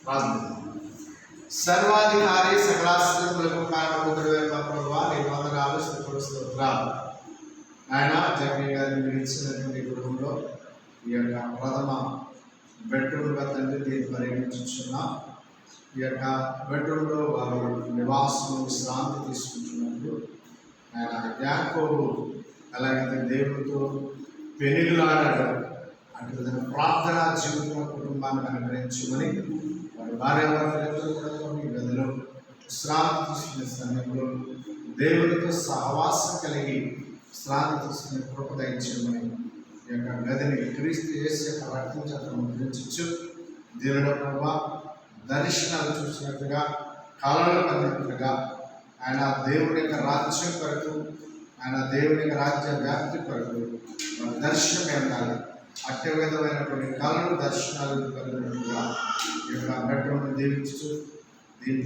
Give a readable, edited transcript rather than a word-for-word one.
ప్రార్థన. సర్వాధికారి సకలాశ్రములకు కారణభూతుడైన మా ప్రభువా, నీ వందనాలు, స్తుతులు, స్తోత్రాలు. ఆయన జగన్ గారిని మీరు ఇచ్చినటువంటి గృహంలో ఈ యొక్క ప్రథమ బెడ్రూమ్గా తండ్రి దీన్ని పరిగణించున్నాం. ఈ యొక్క బెడ్రూమ్లో వారు నివాసం విశ్రాంతి తీసుకుంటున్నప్పుడు ఆయన యాకోబు అలాగే దేవుడితో పెనుగులాడాడు. అటు విధంగా ప్రార్థనా జీవితం కుటుంబాన్ని అనుగ్రహించమని వారి భార్యాభర్తలతో కూడా ఈ గదిలో విశ్రాంతి తీసుకునే సమయంలో దేవుడితో సహవాసం కలిగి విశ్రాంతి తీసుకునే కృప దయచేయమని ఈ యొక్క గదిని క్రీస్తు యేసు యొక్క రక్తం చేత ముద్రించు. దీనిలో ప్రభావ దర్శనాలు చూసినట్టుగా కళలు పొందినట్టుగా ఆయన దేవుడి యొక్క రాజ్యం కొరకు, ఆయన దేవుడి యొక్క రాజ్య వ్యాప్తి కొరకు మన దర్శనం ఏంటాలి. అత్య విధమైనటువంటి కళలు దర్శనాలు కలిగినట్టుగా ఈ యొక్క బెడ్రూమ్ని దీవించు. దీంట్లో